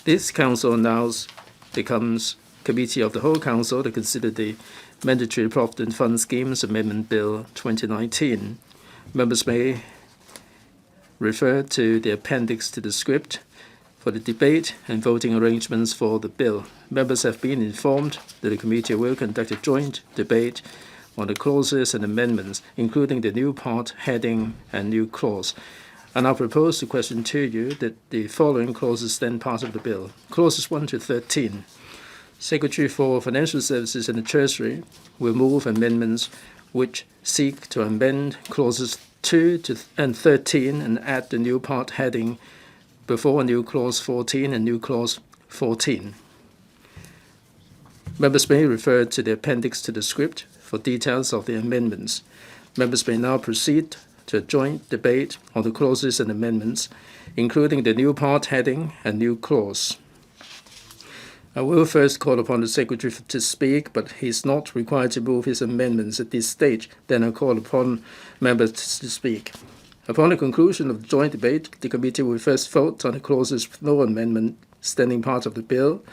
This council now becomes Committee of the Whole Council to consider the Mandatory Provident Fund Schemes Amendment Bill 2019. Members may refer to the appendix to the script for the debate and voting arrangements for the bill. Members have been informed that the committee will conduct a joint debate on the clauses and amendments, including the new part, heading, and new clause. And I propose the question to you that the following clauses stand part of the bill. Clauses 1 to 13. Secretary for Financial Services and the Treasury will move amendments which seek to amend clauses 2 and 13 and add the new part heading before new clause 14 and new clause 14. Members may refer to the appendix to the script for details of the amendments. Members may now proceed to a joint debate on the clauses and amendments, including the new part heading and new clause. I will first call upon the Secretary to speak, but he is not required to move his amendments at this stage. Then I call upon members to speak. Upon the conclusion of the joint debate, the committee will first vote on the clauses with no amendment standing part of the bill,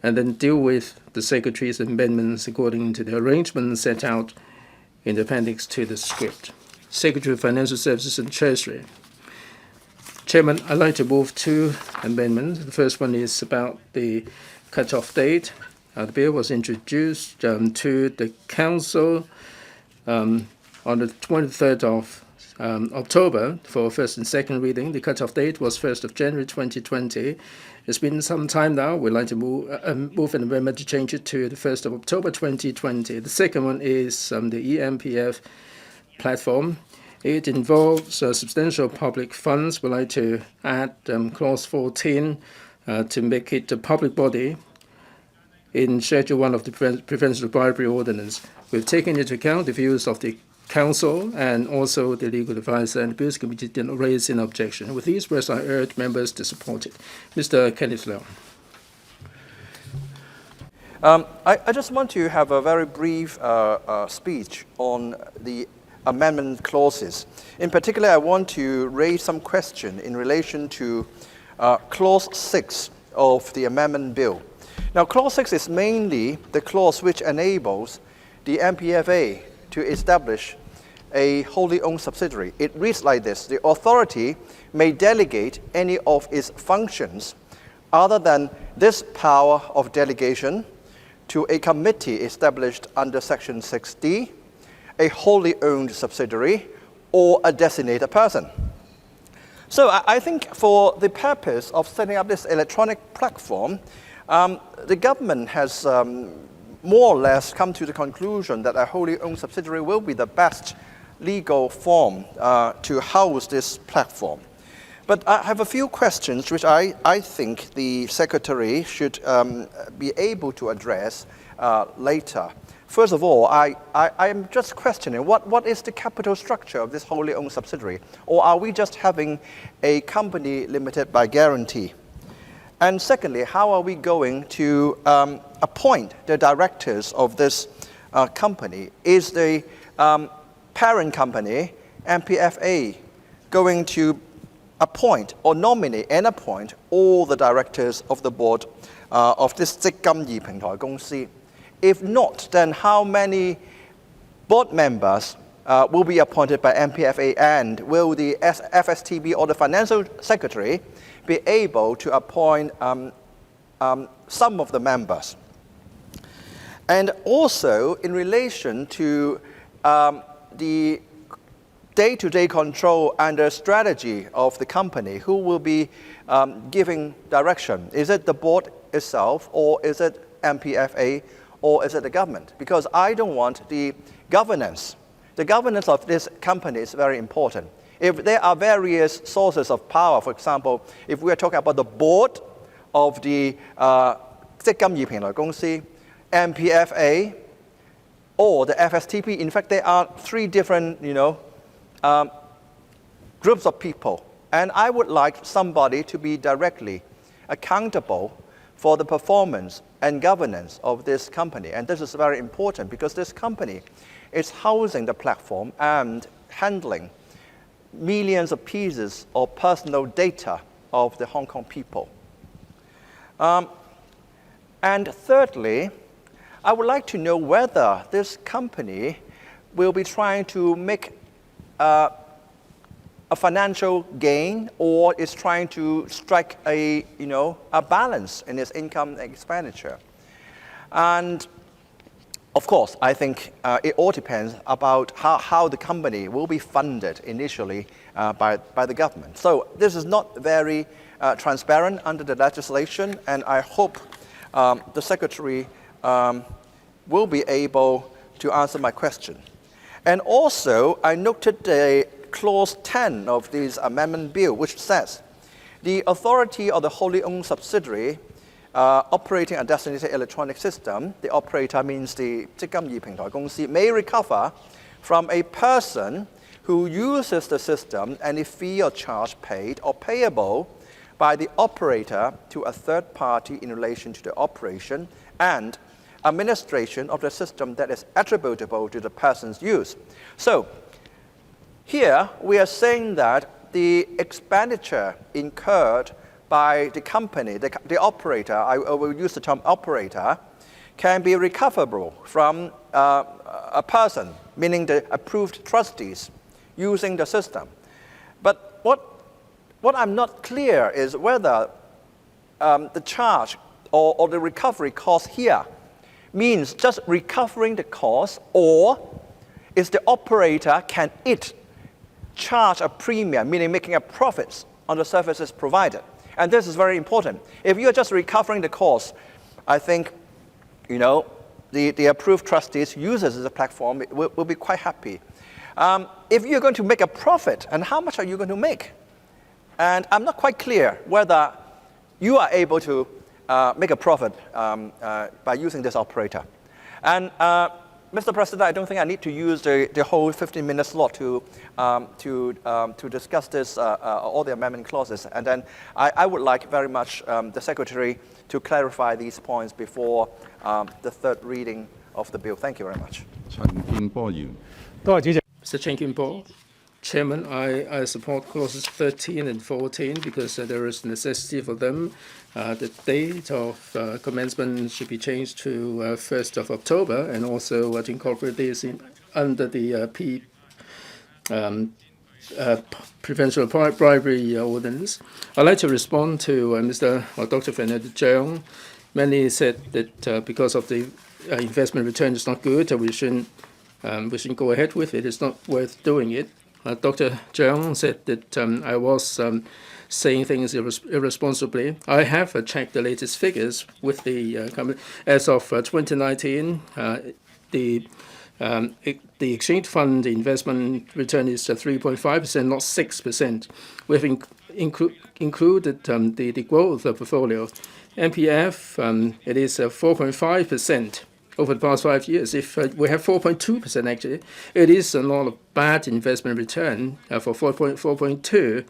and then deal with the Secretary's amendments according to the arrangement set out in the appendix to the script. Secretary of Financial Services and Treasury. Chairman, I'd like to move two amendments. The first one is about the cut-off date. The bill was introduced to the Council on the 23rd of October for first and second reading. The cut-off date was 1st of January 2020. It's been some time now. We'd like to move an amendment to change it to the 1st of October 2020. The second one is the EMPF platform. It involves substantial public funds. We'd like to add clause 14 to make it a public body in Schedule 1 of the Prevention of Bribery Ordinance. We've taken into account the views of the Council and also the legal advisor, and the Bills Committee didn't raise an objection. With these words, I urge members to support it. Mr. Kenneth Leung. I just want to have a very brief speech on the amendment clauses. In particular, I want to raise some question in relation to Clause 6 of the amendment bill. Now, Clause 6 is mainly the clause which enables the MPFA to establish a wholly owned subsidiary. It reads like this: the authority may delegate any of its functions other than this power of delegation to a committee established under Section 6D, a wholly owned subsidiary, or a designated person. So I think for the purpose of setting up this electronic platform, the government has more or less come to the conclusion that a wholly owned subsidiary will be the best legal form to house this platform. But I have a few questions which I think the Secretary should be able to address later. First of all, I am just questioning what is the capital structure of this wholly owned subsidiary? Or are we just having a company limited by guarantee? And secondly, how are we going to appoint the directors of this company? Is the parent company, MPFA, going to appoint or nominate and appoint all the directors of the board of this 積金易平台公司? If not, then how many board members will be appointed by MPFA, and will the FSTB or the Financial Secretary be able to appoint some of the members? And also, in relation to the day-to-day control and the strategy of the company, who will be giving direction? Is it the board itself, or is it MPFA, or is it the government? Because I don't want the governance. The governance of this company is very important. If there are various sources of power, for example, if we are talking about the board of the 積金易平台公司, MPFA, or the FSTP, in fact, there are three different, groups of people. And I would like somebody to be directly accountable for the performance and governance of this company. And this is very important because this company is housing the platform and handling millions of pieces of personal data of the Hong Kong people. And thirdly, I would like to know whether this company will be trying to make a financial gain or is trying to strike a balance in its income and expenditure. And of course, I think it all depends about how the company will be funded initially by the government. So this is not very transparent under the legislation, and I hope the Secretary will be able to answer my question. And also, I noted the Clause 10 of this amendment bill, which says, the authority of the wholly owned subsidiary operating a designated electronic system, the operator means the 積金易平台公司, may recover from a person who uses the system any fee or charge paid or payable by the operator to a third party in relation to the operation and administration of the system that is attributable to the person's use. So here we are saying that the expenditure incurred by the company, the operator, I will use the term operator, can be recoverable from a person, meaning the approved trustees, using the system. But what I'm not clear is whether the charge or the recovery cost here means just recovering the cost, or is the operator, can it charge a premium, meaning making a profit on the services provided? And this is very important. If you're just recovering the cost, I think, the approved trustees, users of the platform will be quite happy. If you're going to make a profit, and how much are you going to make? And I'm not quite clear whether you are able to make a profit by using this operator. And Mr. President, I don't think I need to use the whole 15-minute slot to discuss this, all the amendment clauses. And then I would like very much the Secretary to clarify these points before the third reading of the bill. Thank you very much. Mr. Chen Kin-po, Chairman, I support clauses 13 and 14 because there is necessity for them. The date of commencement should be changed to 1st of October, and also to incorporate this under the prevention of bribery ordinance. I'd like to respond to Dr. Fernando Cheung. Many said that because of the investment return is not good, we shouldn't go ahead with it. It's not worth doing it. Dr. Cheung said that I was saying things irresponsibly. I have checked the latest figures with the company. As of 2019, the exchange fund investment return is 3.5%, not 6%. We've included the growth of portfolio. MPF, it is 4.5%. Over the past 5 years. If we have 4.2% actually, it is a lot of bad investment return for 4.2.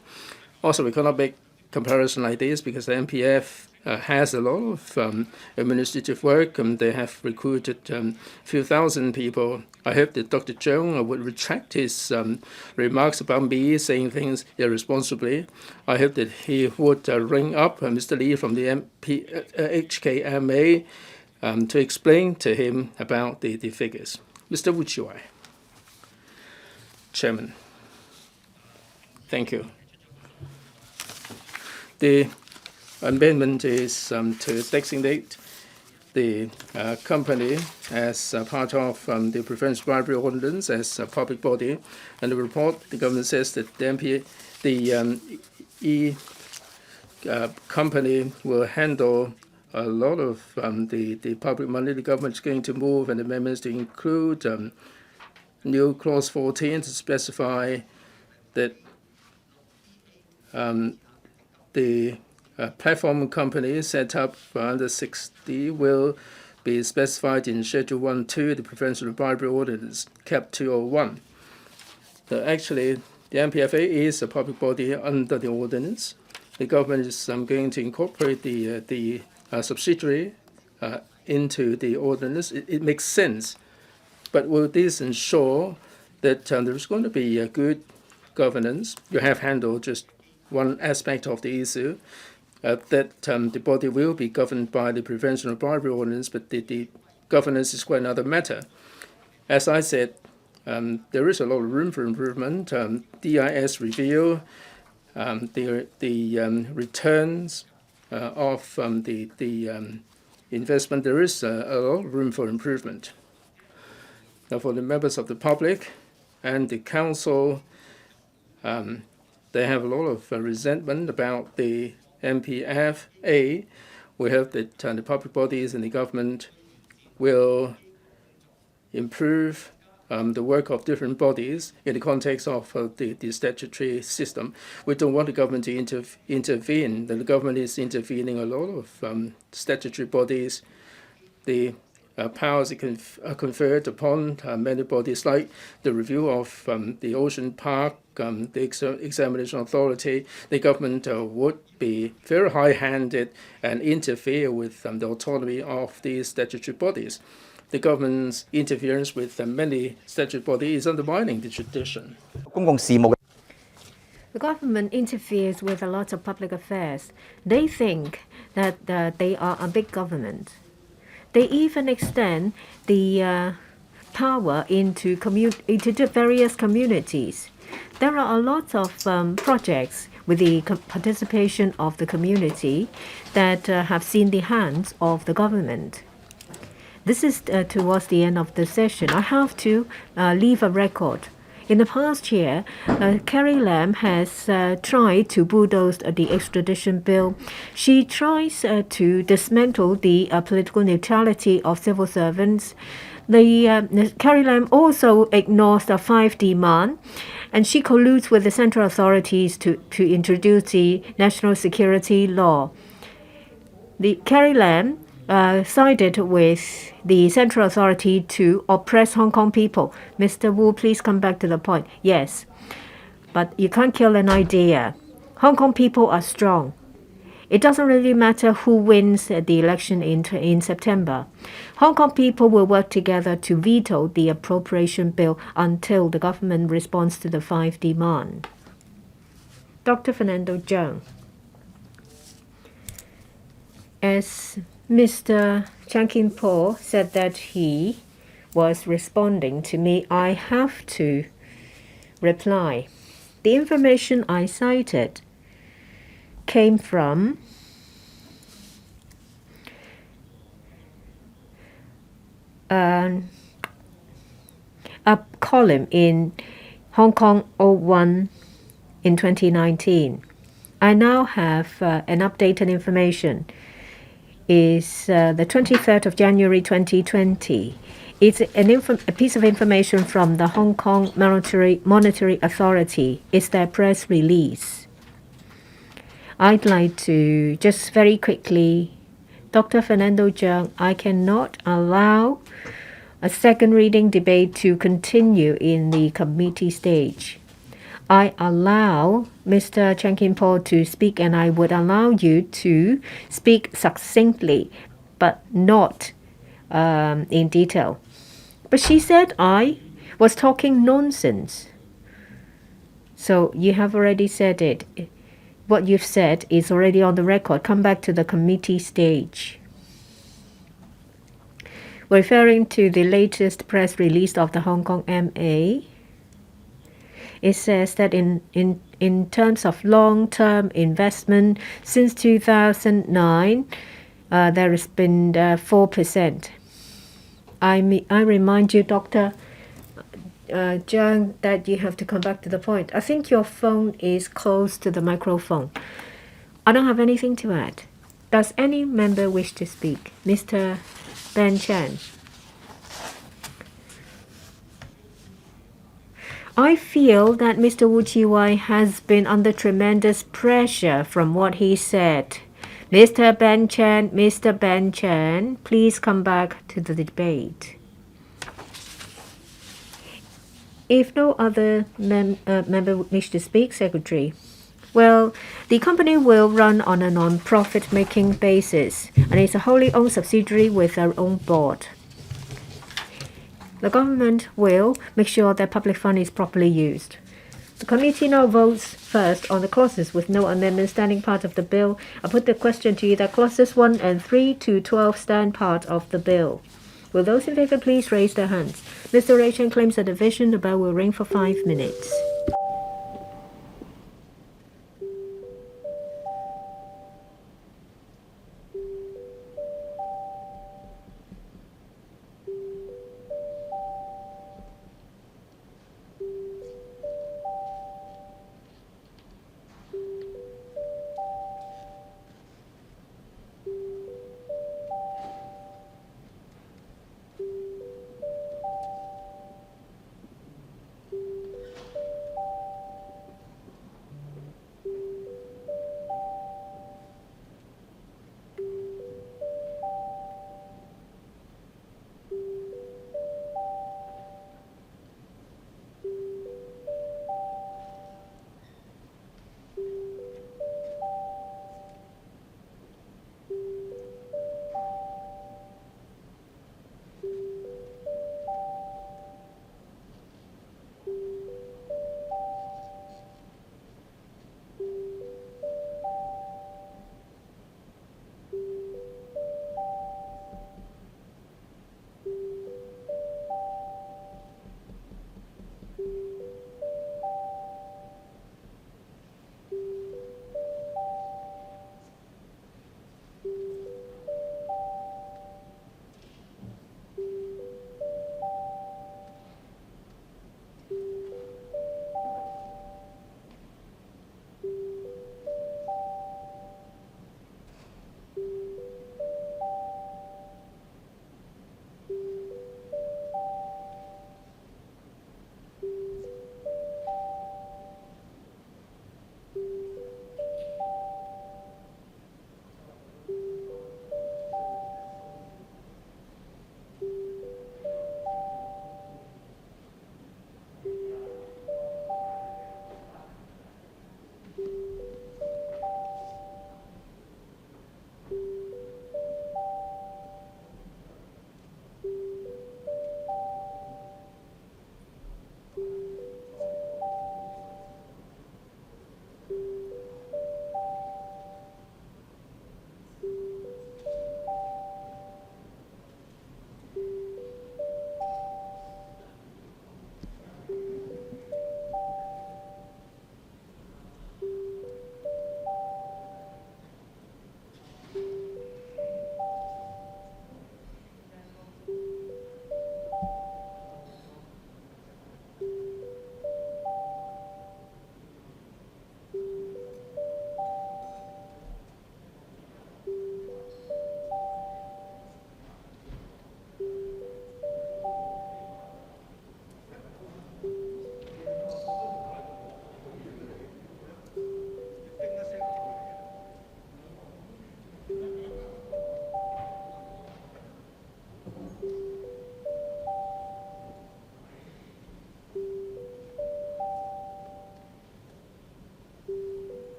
Also, we cannot make comparison like this because the MPF has a lot of administrative work, and they have recruited a few thousand people. I hope that Dr. Cheung would retract his remarks about me saying things irresponsibly. I hope that he would ring up Mr. Lee from the HKMA to explain to him about the figures. Mr. Wu Chiwai. Chairman. Thank you. The amendment is to designate the company as part of the Prevention of Bribery Ordinance as a public body. And the report, the government says that the company will handle a lot of the public money. The government is going to move an amendments to include new clause 14 to specify that the platform company set up under 60 will be specified in Schedule 1.2, the Prevention of Bribery Ordinance, Cap 201. Actually, the MPFA is a public body under the ordinance. The government is going to incorporate the subsidiary into the ordinance. It makes sense. But will this ensure that there is going to be a good governance? You have handled just one aspect of the issue. that the body will be governed by the Prevention of Bribery Ordinance, but the governance is quite another matter. As I said, there is a lot of room for improvement. DIS review, the returns of the investment, there is a lot of room for improvement. Now, for the members of the public and the council, they have a lot of resentment about the MPFA. We hope that the public bodies and the government will improve the work of different bodies in the context of the statutory system. We don't want the government to intervene. The government is intervening a lot of statutory bodies. The powers are conferred upon many bodies, like the review of the Ocean Park, the Examination Authority. The government would be very high-handed and interfere with the autonomy of these statutory bodies. The government's interference with many statutory bodies is undermining the tradition. The government interferes with a lot of public affairs. They think that they are a big government. They even extend the power into the various communities. There are a lot of projects with the participation of the community that have seen the hands of the government. This is towards the end of the session. I have to leave a record. In the past year, Carrie Lam has tried to bulldoze the extradition bill. She tries to dismantle the political neutrality of civil servants. Carrie Lam also ignores the 5 demand, and she colludes with the central authorities to introduce the national security law. Carrie Lam sided with the central authority to oppress Hong Kong people. Mr. Wu, please come back to the point. Yes, but you can't kill an idea. Hong Kong people are strong. It doesn't really matter who wins the election in September. Hong Kong people will work together to veto the appropriation bill until the government responds to the 5 demand. Dr. Fernando Zhang. As Mr. Chan Kin-po said that he was responding to me, I have to reply. The information I cited came from a column in Hong Kong 01 in 2019. I now have an updated information. Is the 23rd of January 2020. It's a piece of information from the Hong Kong Monetary Authority. It's their press release. I'd like to just very quickly, Dr. Fernando Zhang, I cannot allow a second reading debate to continue in the committee stage. I allow Mr. Chan Kin-po to speak, and I would allow you to speak succinctly, but not in detail. But she said I was talking nonsense. So you have already said it. What you've said is already on the record. Come back to the committee stage. Referring to the latest press release of the Hong Kong MA, it says that in terms of long-term investment, since 2009, there has been 4%. I remind you, Dr. Zhang, that you have to come back to the point. I think your phone is close to the microphone. I don't have anything to add. Does any member wish to speak? Mr. Ben Chan. I feel that Mr. Wu Chi-wai has been under tremendous pressure from what he said. Mr. Ben Chan, please come back to the debate. If no other member wish to speak, Secretary. Well, the company will run on a non-profit making basis, and it's a wholly owned subsidiary with their own board. The government will make sure that public fund is properly used. The committee now votes first on the clauses with no amendment standing part of the bill. I put the question to you that clauses 1 and 3 to 12 stand part of the bill. Will those in favor please raise their hands? Mr. Ray Chen claims a division. The bell will ring for 5 minutes.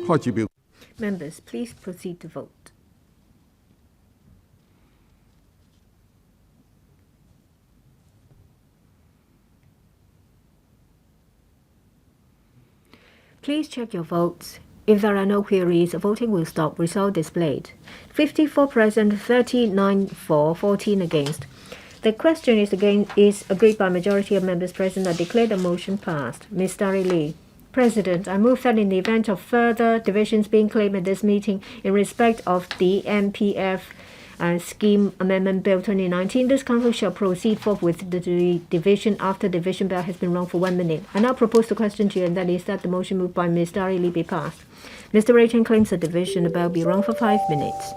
開始表。 Members, please proceed to vote. Please check your votes. If there are no queries, voting will stop. Result displayed. 54 present, 39 for, 14 against. The question is agreed by majority of members present. I declare the motion passed. Ms. Dari Lee. President, I move that in the event of further divisions being claimed at this meeting in respect of the MPF Scheme Amendment Bill 2019, this Council shall proceed forth with the division after division bell has been rung for 1 minute. I now propose the question to you, and that is that the motion moved by Ms. Dari Lee be passed. Mr. Ray Chen claims the division the bell be rung for 5 minutes.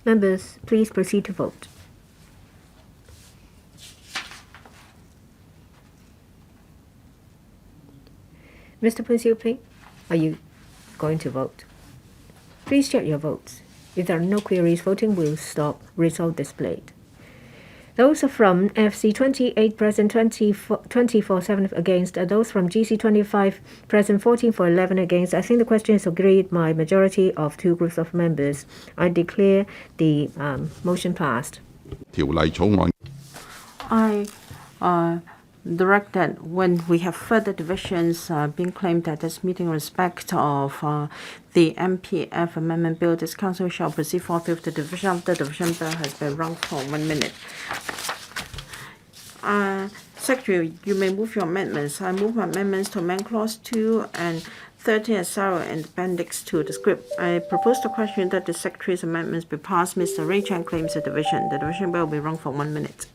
Members, please proceed to vote. Mr. Pun Siu Ping, are you going to vote? Please check your votes. If there are no queries, voting will stop. Result displayed. Those from FC 28 present, 24 7 against. Those from GC 25 present, 14 for 11 against. I think the question is agreed by majority of 2 groups of members. I declare the motion passed. 條例草案 I direct that when we have further divisions being claimed at this meeting in respect of the MPF Amendment Bill, this Council shall proceed forth with the division. The division bill has been run for 1 minute. Secretary, you may move your amendments. I move amendments to amend Clause 2 and 13 as thorough and appendix to the script. I propose the question that the Secretary's amendments be passed. Mr. Ray Chan claims the division. The division bill will be run for 1 minute.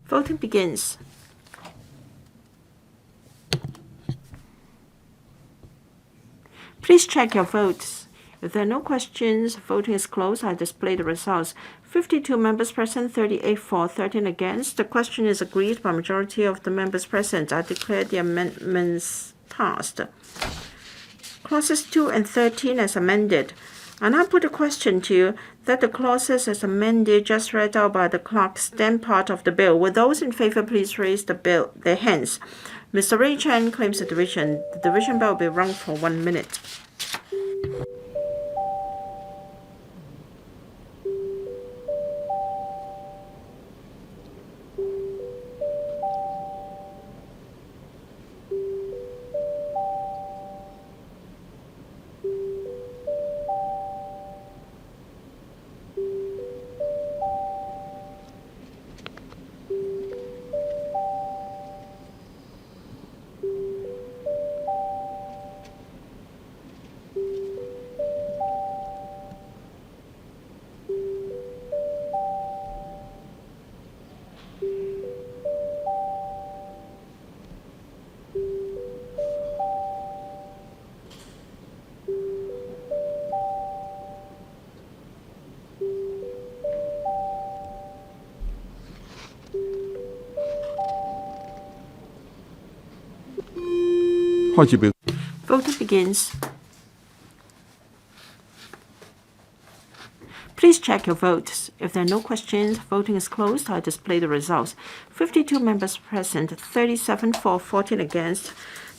Voting begins. Please check your votes. If there are no questions, voting is closed. I display the results. 52 members present, 38 for, 13 against. The question is agreed by majority of the members present. I declare the amendments passed. Clauses 2 and 13 as amended. And I put a question to you that the clauses as amended just read out by the clerk stand part of the bill. Will those in favor please raise their hands? Mr. Ray Chan claims the division. The division bill will be run for 1 minute. Voting begins. Please check your votes. If there are no questions, voting is closed. I display the results. 52 members present, 37 for, 14 against.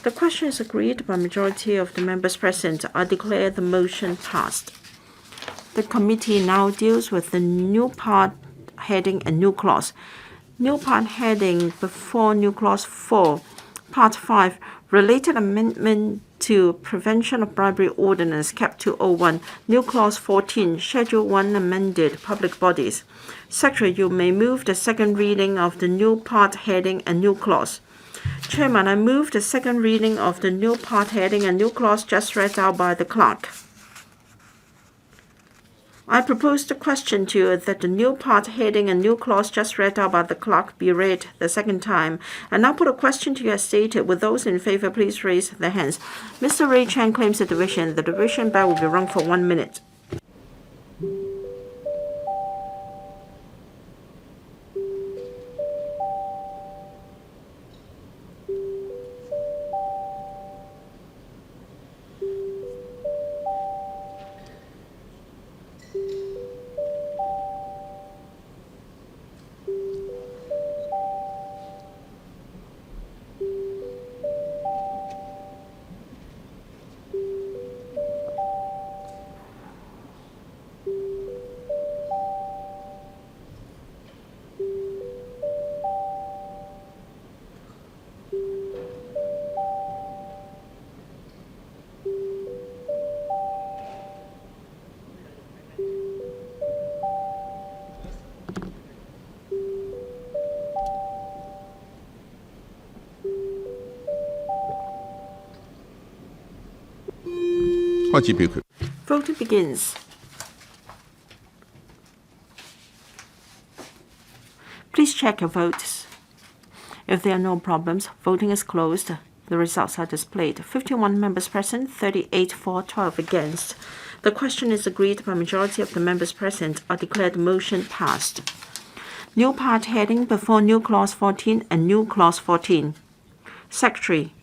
The question is agreed by majority of the members present. I declare the motion passed. The committee now deals with the new part heading and new clause. New part heading before new clause 4, part 5, related amendment to Prevention of Bribery Ordinance, Cap 201, new clause 14, Schedule 1 amended, public bodies. Secretary, you may move the second reading of the new part heading and new clause. Chairman, I move the second reading of the new part heading and new clause just read out by the clerk. I propose the question to you that the new part heading and new clause just read out by the clerk be read the second time. And now put a question to you as stated. With those in favor, please raise their hands. Mr. Ray Chan claims the division. The division bell will be rung for 1 minute. Voting begins. Please check your votes. If there are no problems, voting is closed. The results are displayed. 51 members present, 38 for, 12 against. The question is agreed by majority of the members present. I declare the motion passed. New part heading before new clause 14 and new clause 14. Secretary.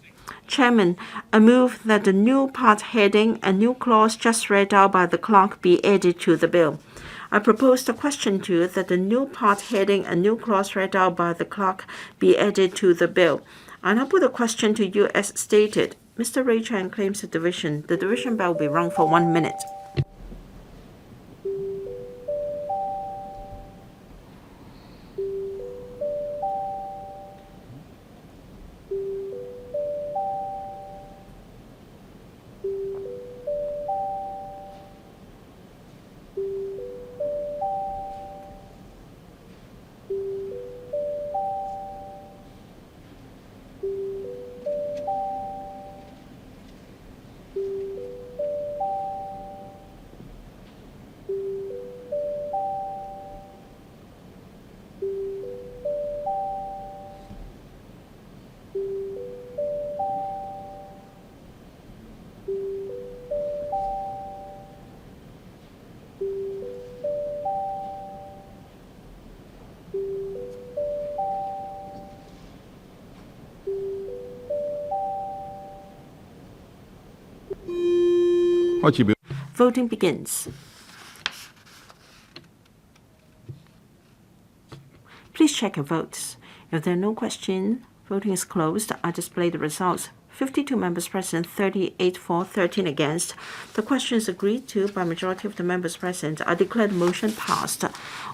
Chairman, I move that the new part heading and new clause just read out by the clerk be added to the bill. I propose the question to that the new part heading and new clause read out by the clerk be added to the bill. I now put the question to you as stated. Mr. Ray Chan claims the division. The division bell will be rung for 1 minute. Voting begins. Please check your votes. If there are no questions, voting is closed. I display the results. 52 members present, 38 for, 13 against. The question is agreed to by majority of the members present. I declare the motion passed.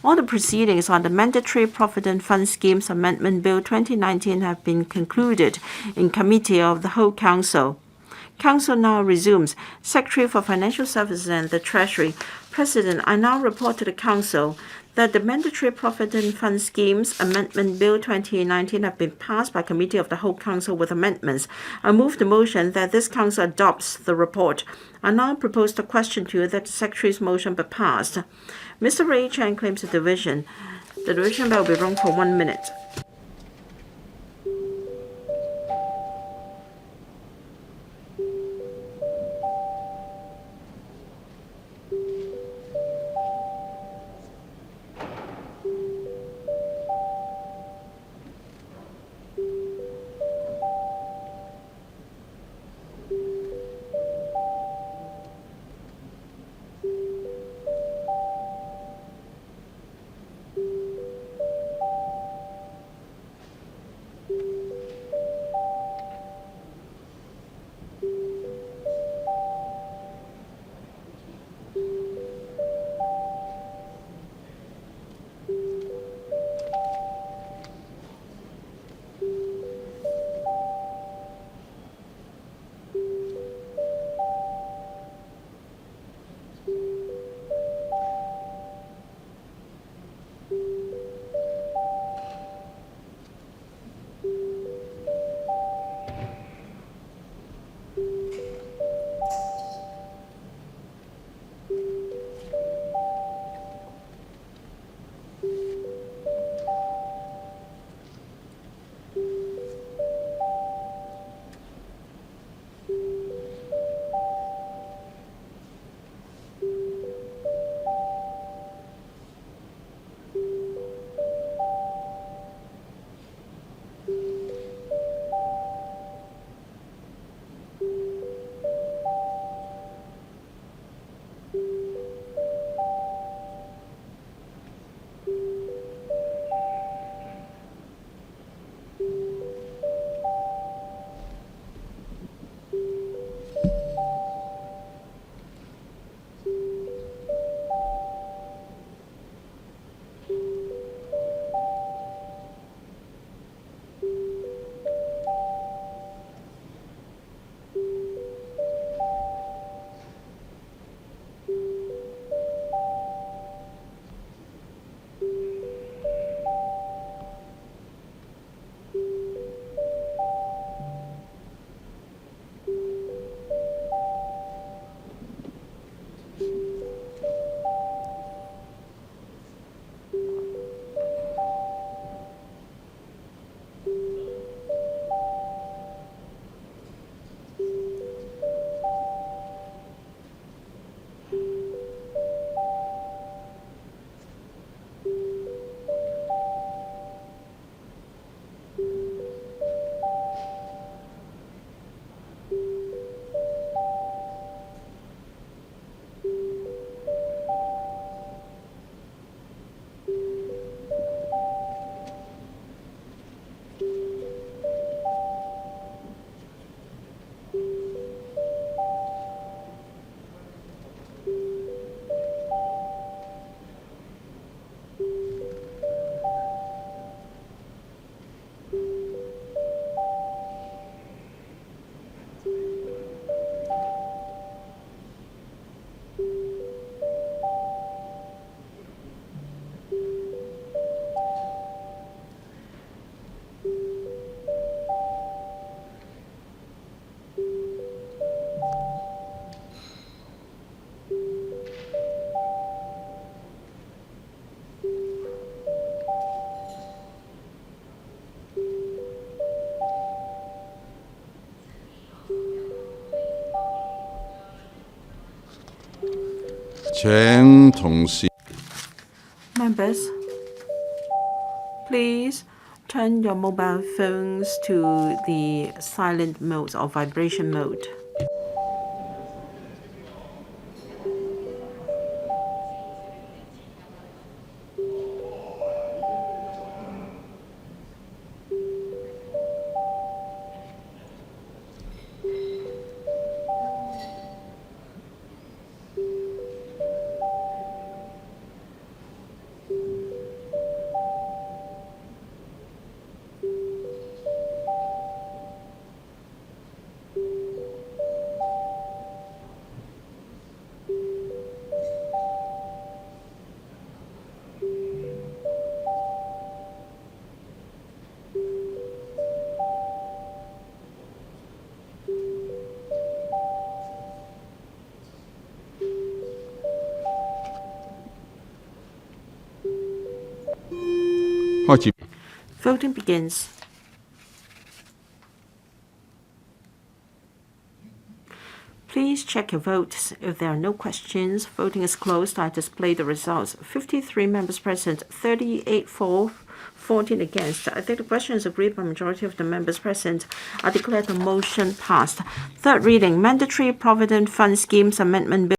All the proceedings on the Mandatory Provident Fund Schemes Amendment Bill 2019 have been concluded in Committee of the Whole Council. Council now resumes. Secretary for Financial Services and the Treasury. President, I now report to the Council that the Mandatory Provident Fund Schemes Amendment Bill 2019 have been passed by Committee of the Whole Council with amendments. I move the motion that this Council adopts the report. I now propose the question to you that the Secretary's motion be passed. Mr. Ray Chan claims the division. The division bell will be rung for 1 minute. 請同事 Members, please turn your mobile phones to the silent mode or vibration mode. Voting begins. Please check your votes. If there are no questions, voting is closed. I display the results. 53 members present, 38 for, 14 against. I think the question is agreed by majority of the members present. I declare the motion passed. Third reading, Mandatory Provident Fund Schemes Amendment Bill.